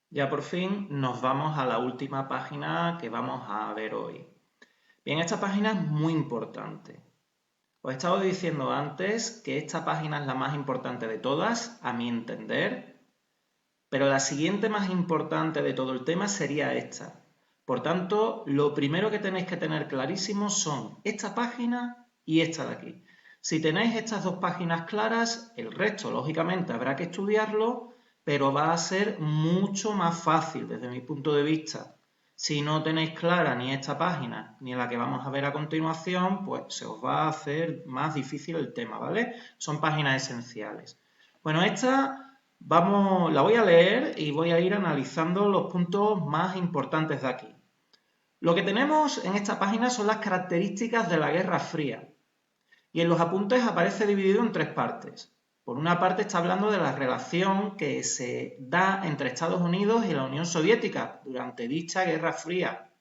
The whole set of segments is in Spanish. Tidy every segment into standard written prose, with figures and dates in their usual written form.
Ya por fin nos vamos a la última página que vamos a ver hoy. Bien, esta página es muy importante. Os he estado diciendo antes que esta página es la más importante de todas, a mi entender, pero la siguiente más importante de todo el tema sería esta. Por tanto, lo primero que tenéis que tener clarísimo son esta página y esta de aquí. Si tenéis estas dos páginas claras, el resto, lógicamente, habrá que estudiarlo, pero va a ser mucho más fácil desde mi punto de vista. Si no tenéis clara ni esta página ni la que vamos a ver a continuación, pues se os va a hacer más difícil el tema, ¿vale? Son páginas esenciales. Bueno, la voy a leer y voy a ir analizando los puntos más importantes de aquí. Lo que tenemos en esta página son las características de la Guerra Fría y en los apuntes aparece dividido en tres partes. Por una parte está hablando de la relación que se da entre Estados Unidos y la Unión Soviética durante dicha Guerra Fría.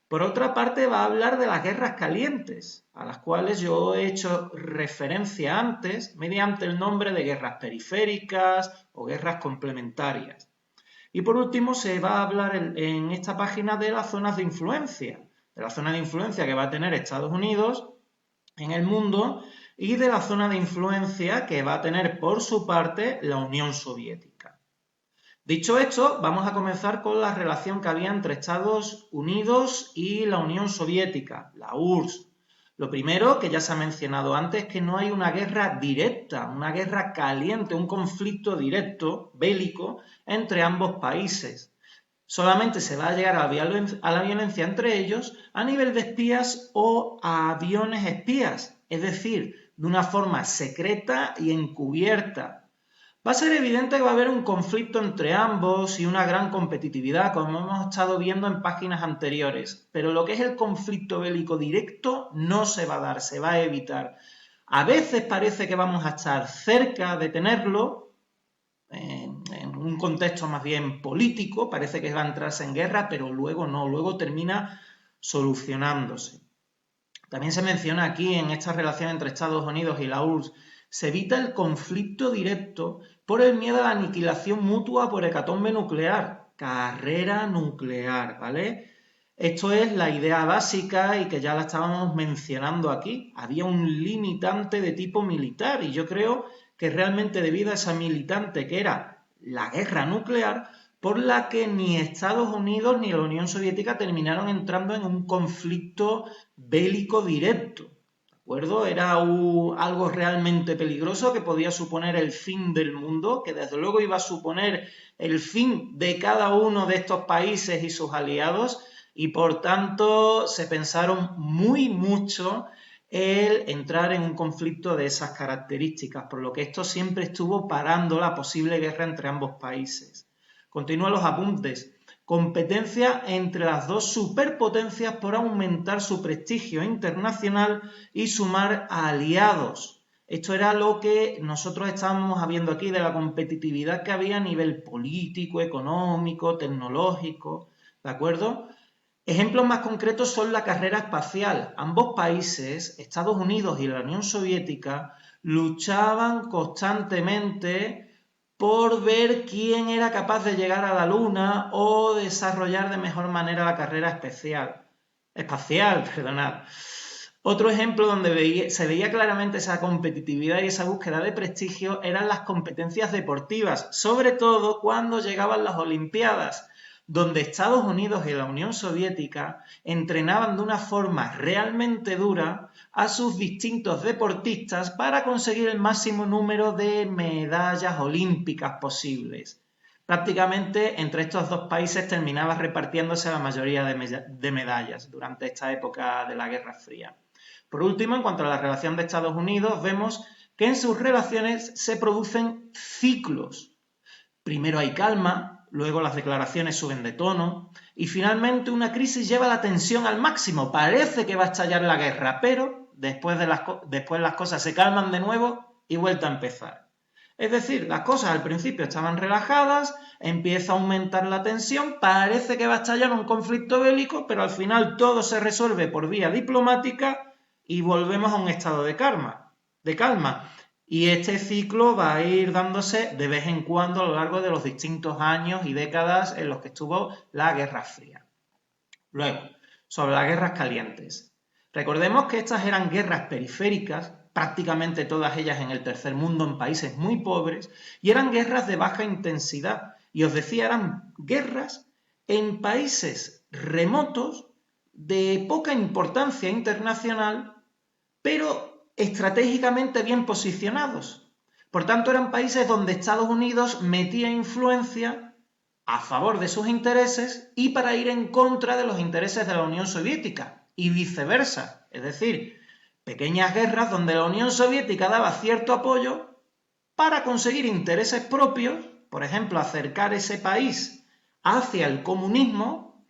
Por otra parte va a hablar de las guerras calientes, a las cuales yo he hecho referencia antes mediante el nombre de guerras periféricas o guerras complementarias. Y por último se va a hablar en esta página de las zonas de la zona de influencia que va a tener Estados Unidos en el mundo y de la zona de influencia que va a tener por su parte la Unión Soviética. Dicho esto, vamos a comenzar con la relación que había entre Estados Unidos y la Unión Soviética, la URSS. Lo primero, que ya se ha mencionado antes, es que no hay una guerra directa, una guerra caliente, un conflicto directo, bélico, entre ambos países. Solamente se va a llegar a la violencia entre ellos a nivel de espías o a aviones espías, es decir, de una forma secreta y encubierta. Va a ser evidente que va a haber un conflicto entre ambos y una gran competitividad, como hemos estado viendo en páginas anteriores, pero lo que es el conflicto bélico directo no se va a dar, se va a evitar. A veces parece que vamos a estar cerca de tenerlo, en un contexto más bien político, parece que va a entrarse en guerra, pero luego no, luego termina solucionándose. También se menciona aquí en esta relación entre Estados Unidos y la URSS, se evita el conflicto directo por el miedo a la aniquilación mutua por hecatombe nuclear, carrera nuclear, ¿vale? Esto es la idea básica y que ya la estábamos mencionando aquí. Había un limitante de tipo militar y yo creo que realmente debido a esa militante que era la guerra nuclear, por la que ni Estados Unidos ni la Unión Soviética terminaron entrando en un conflicto bélico directo. ¿De acuerdo? Era algo realmente peligroso que podía suponer el fin del mundo, que desde luego iba a suponer el fin de cada uno de estos países y sus aliados, y por tanto se pensaron muy mucho el entrar en un conflicto de esas características, por lo que esto siempre estuvo parando la posible guerra entre ambos países. Continúan los apuntes. Competencia entre las dos superpotencias por aumentar su prestigio internacional y sumar aliados. Esto era lo que nosotros estábamos viendo aquí de la competitividad que había a nivel político, económico, tecnológico, ¿de acuerdo? Ejemplos más concretos son la carrera espacial. Ambos países, Estados Unidos y la Unión Soviética, luchaban constantemente por ver quién era capaz de llegar a la Luna o desarrollar de mejor manera la carrera espacial. Perdonad. Otro ejemplo donde se veía claramente esa competitividad y esa búsqueda de prestigio eran las competencias deportivas, sobre todo cuando llegaban las Olimpiadas, donde Estados Unidos y la Unión Soviética entrenaban de una forma realmente dura a sus distintos deportistas para conseguir el máximo número de medallas olímpicas posibles. Prácticamente entre estos dos países terminaba repartiéndose la mayoría de medallas durante esta época de la Guerra Fría. Por último, en cuanto a la relación de Estados Unidos, vemos que en sus relaciones se producen ciclos. Primero hay calma, luego las declaraciones suben de tono y finalmente una crisis lleva la tensión al máximo. Parece que va a estallar la guerra, pero después las cosas se calman de nuevo y vuelta a empezar. Es decir, las cosas al principio estaban relajadas, empieza a aumentar la tensión, parece que va a estallar un conflicto bélico, pero al final todo se resuelve por vía diplomática y volvemos a un estado de calma. Y este ciclo va a ir dándose de vez en cuando a lo largo de los distintos años y décadas en los que estuvo la Guerra Fría. Luego, sobre las guerras calientes. Recordemos que estas eran guerras periféricas, prácticamente todas ellas en el tercer mundo, en países muy pobres, y eran guerras de baja intensidad. Y os decía, eran guerras en países remotos, de poca importancia internacional, pero estratégicamente bien posicionados. Por tanto, eran países donde Estados Unidos metía influencia a favor de sus intereses y para ir en contra de los intereses de la Unión Soviética y viceversa. Es decir, pequeñas guerras donde la Unión Soviética daba cierto apoyo para conseguir intereses propios, por ejemplo, acercar ese país hacia el comunismo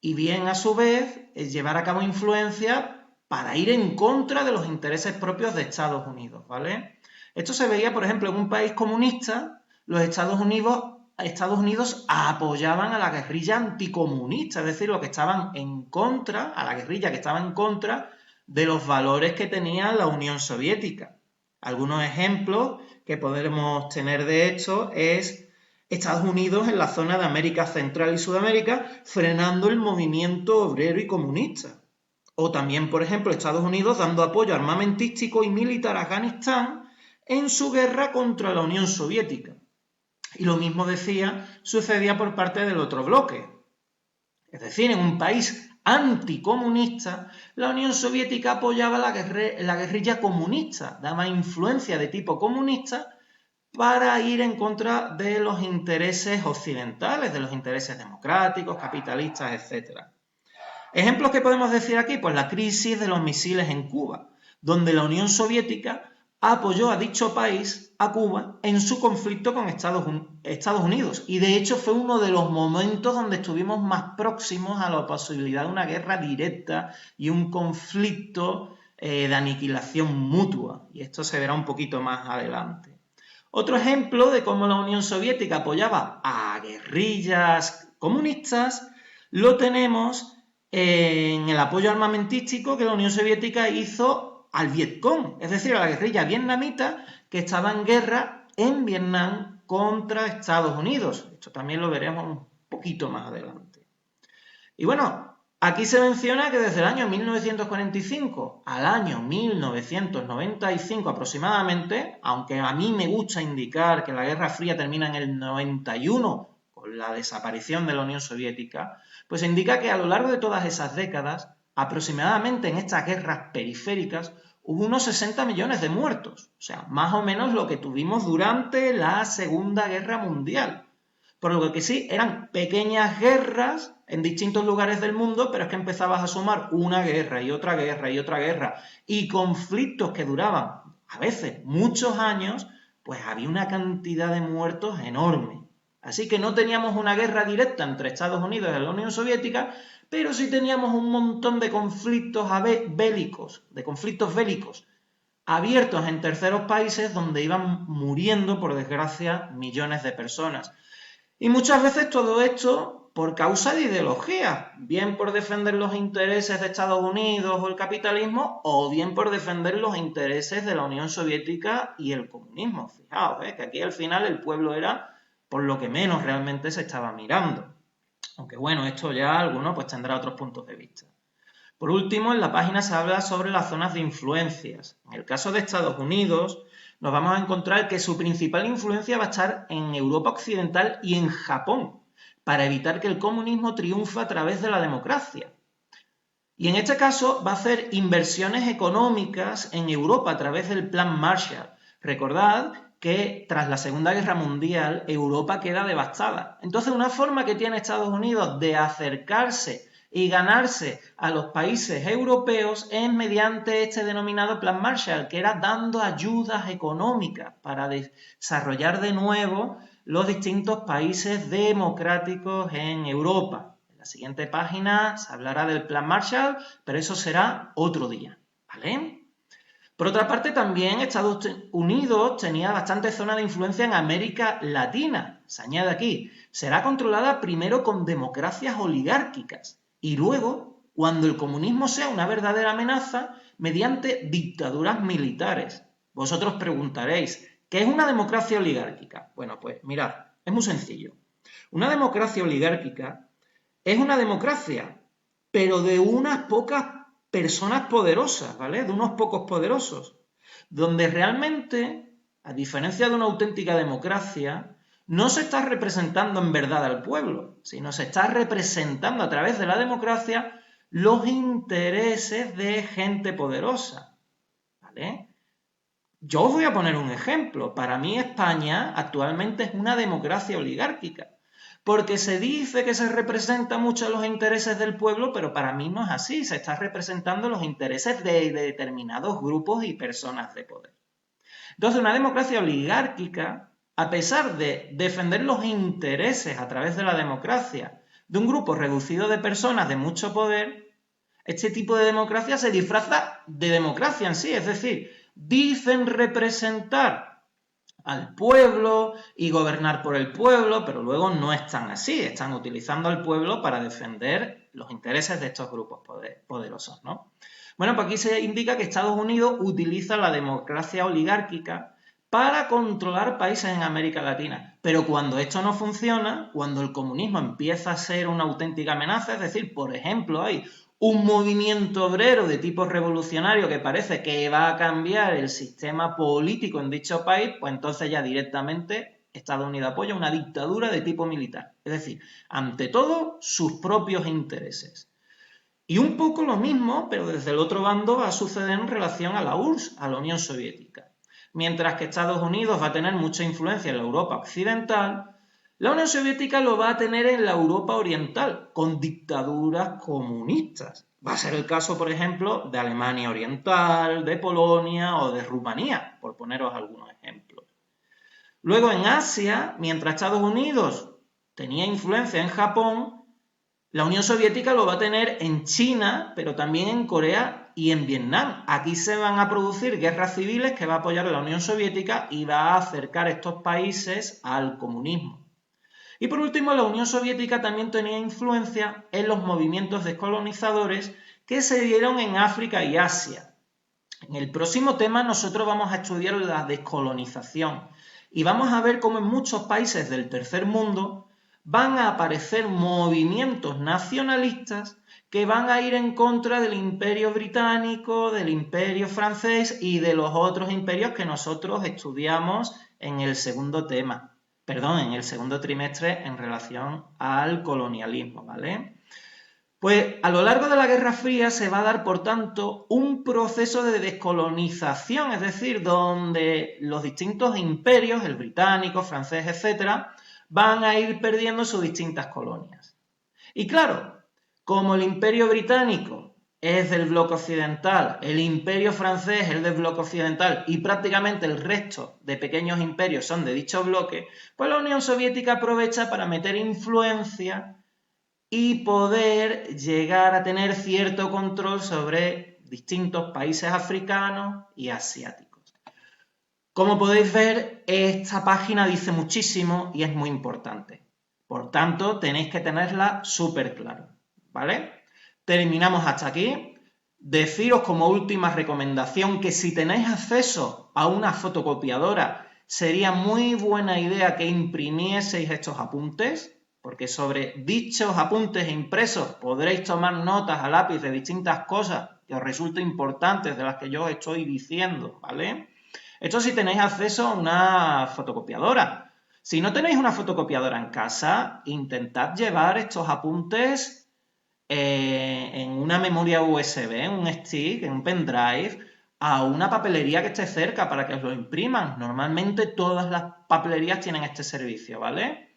y bien a su vez llevar a cabo influencia para ir en contra de los intereses propios de Estados Unidos, ¿vale? Esto se veía, por ejemplo, en un país comunista, los Estados Unidos apoyaban a la guerrilla anticomunista, es decir, los que estaban en contra, a la guerrilla que estaba en contra de los valores que tenía la Unión Soviética. Algunos ejemplos que podemos tener de esto es Estados Unidos en la zona de América Central y Sudamérica frenando el movimiento obrero y comunista. O también, por ejemplo, Estados Unidos dando apoyo armamentístico y militar a Afganistán en su guerra contra la Unión Soviética. Y lo mismo sucedía por parte del otro bloque. Es decir, en un país anticomunista, la Unión Soviética apoyaba la guerrilla comunista, daba influencia de tipo comunista para ir en contra de los intereses occidentales, de los intereses democráticos, capitalistas, etc. ¿Ejemplos que podemos decir aquí? Pues la crisis de los misiles en Cuba, donde la Unión Soviética apoyó a dicho país, a Cuba, en su conflicto con Estados Unidos. Y de hecho fue uno de los momentos donde estuvimos más próximos a la posibilidad de una guerra directa y un conflicto de aniquilación mutua. Y esto se verá un poquito más adelante. Otro ejemplo de cómo la Unión Soviética apoyaba a guerrillas comunistas lo tenemos en el apoyo armamentístico que la Unión Soviética hizo al Vietcong, es decir, a la guerrilla vietnamita que estaba en guerra en Vietnam contra Estados Unidos. Esto también lo veremos un poquito más adelante. Y bueno, aquí se menciona que desde el año 1945 al año 1995 aproximadamente, aunque a mí me gusta indicar que la Guerra Fría termina en el 91 con la desaparición de la Unión Soviética, pues indica que a lo largo de todas esas décadas, aproximadamente en estas guerras periféricas, hubo unos 60 millones de muertos, o sea, más o menos lo que tuvimos durante la Segunda Guerra Mundial. Por lo que sí, eran pequeñas guerras en distintos lugares del mundo, pero es que empezabas a sumar una guerra y otra guerra y otra guerra, y conflictos que duraban a veces muchos años, pues había una cantidad de muertos enorme. Así que no teníamos una guerra directa entre Estados Unidos y la Unión Soviética, pero sí teníamos un montón de conflictos bélicos abiertos en terceros países donde iban muriendo, por desgracia, millones de personas. Y muchas veces todo esto por causa de ideología, bien por defender los intereses de Estados Unidos o el capitalismo, o bien por defender los intereses de la Unión Soviética y el comunismo. Fijaos, que aquí al final el pueblo era por lo que menos realmente se estaba mirando. Aunque bueno, esto ya alguno pues tendrá otros puntos de vista. Por último, en la página se habla sobre las zonas de influencias. En el caso de Estados Unidos, nos vamos a encontrar que su principal influencia va a estar en Europa Occidental y en Japón, para evitar que el comunismo triunfe a través de la democracia. Y en este caso va a hacer inversiones económicas en Europa a través del Plan Marshall. Recordad que tras la Segunda Guerra Mundial Europa queda devastada. Entonces una forma que tiene Estados Unidos de acercarse y ganarse a los países europeos es mediante este denominado Plan Marshall, que era dando ayudas económicas para desarrollar de nuevo los distintos países democráticos en Europa. En la siguiente página se hablará del Plan Marshall, pero eso será otro día, ¿vale? Por otra parte, también Estados Unidos tenía bastante zona de influencia en América Latina. Se añade aquí, será controlada primero con democracias oligárquicas y luego, cuando el comunismo sea una verdadera amenaza, mediante dictaduras militares. Vosotros preguntaréis, ¿qué es una democracia oligárquica? Bueno, pues mirad, es muy sencillo. Una democracia oligárquica es una democracia, pero de unas pocas personas poderosas, ¿vale? De unos pocos poderosos, donde realmente, a diferencia de una auténtica democracia, no se está representando en verdad al pueblo, sino se está representando a través de la democracia los intereses de gente poderosa, ¿vale? Yo os voy a poner un ejemplo. Para mí España actualmente es una democracia oligárquica, porque se dice que se representan mucho los intereses del pueblo, pero para mí no es así. Se están representando los intereses de determinados grupos y personas de poder. Entonces, una democracia oligárquica, a pesar de defender los intereses a través de la democracia de un grupo reducido de personas de mucho poder, este tipo de democracia se disfraza de democracia en sí, es decir, dicen representar al pueblo y gobernar por el pueblo, pero luego no están así, están utilizando al pueblo para defender los intereses de estos grupos poderosos, ¿no? Bueno, pues aquí se indica que Estados Unidos utiliza la democracia oligárquica para controlar países en América Latina. Pero cuando esto no funciona, cuando el comunismo empieza a ser una auténtica amenaza, es decir, por ejemplo, hay un movimiento obrero de tipo revolucionario que parece que va a cambiar el sistema político en dicho país, pues entonces ya directamente Estados Unidos apoya una dictadura de tipo militar. Es decir, ante todo, sus propios intereses. Y un poco lo mismo, pero desde el otro bando, va a suceder en relación a la URSS, a la Unión Soviética. Mientras que Estados Unidos va a tener mucha influencia en la Europa occidental, la Unión Soviética lo va a tener en la Europa oriental, con dictaduras comunistas. Va a ser el caso, por ejemplo, de Alemania Oriental, de Polonia o de Rumanía, por poneros algunos ejemplos. Luego en Asia, mientras Estados Unidos tenía influencia en Japón, la Unión Soviética lo va a tener en China, pero también en Corea y en Vietnam. Aquí se van a producir guerras civiles que va a apoyar la Unión Soviética y va a acercar estos países al comunismo. Y por último, la Unión Soviética también tenía influencia en los movimientos descolonizadores que se dieron en África y Asia. En el próximo tema nosotros vamos a estudiar la descolonización y vamos a ver cómo en muchos países del tercer mundo van a aparecer movimientos nacionalistas que van a ir en contra del Imperio Británico, del Imperio Francés y de los otros imperios que nosotros estudiamos en el segundo tema, en el segundo trimestre en relación al colonialismo, ¿vale? Pues a lo largo de la Guerra Fría se va a dar, por tanto, un proceso de descolonización, es decir, donde los distintos imperios, el británico, francés, etcétera, van a ir perdiendo sus distintas colonias. Y claro, como el Imperio Británico es del bloque occidental, el Imperio francés es del bloque occidental y prácticamente el resto de pequeños imperios son de dicho bloque, pues la Unión Soviética aprovecha para meter influencia y poder llegar a tener cierto control sobre distintos países africanos y asiáticos. Como podéis ver, esta página dice muchísimo y es muy importante. Por tanto, tenéis que tenerla súper claro, ¿vale? Terminamos hasta aquí. Deciros como última recomendación que si tenéis acceso a una fotocopiadora, sería muy buena idea que imprimieseis estos apuntes, porque sobre dichos apuntes impresos podréis tomar notas a lápiz de distintas cosas que os resulten importantes de las que yo os estoy diciendo, ¿vale? Esto si tenéis acceso a una fotocopiadora. Si no tenéis una fotocopiadora en casa, intentad llevar estos apuntes en una memoria USB, en un stick, en un pendrive, a una papelería que esté cerca para que os lo impriman. Normalmente todas las papelerías tienen este servicio, ¿vale?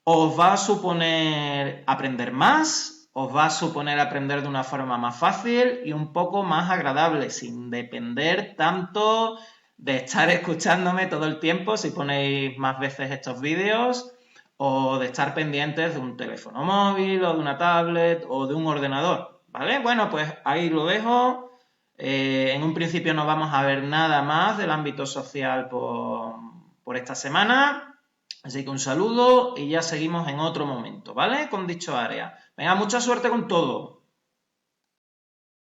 Os va a suponer aprender más, os va a suponer aprender de una forma más fácil y un poco más agradable, sin depender tanto de estar escuchándome todo el tiempo si ponéis más veces estos vídeos o de estar pendientes de un teléfono móvil o de una tablet o de un ordenador, ¿vale? Bueno, pues ahí lo dejo. En un principio no vamos a ver nada más del ámbito social por esta semana, así que un saludo y ya seguimos en otro momento, ¿vale? Con dicho área. Venga, mucha suerte con todo.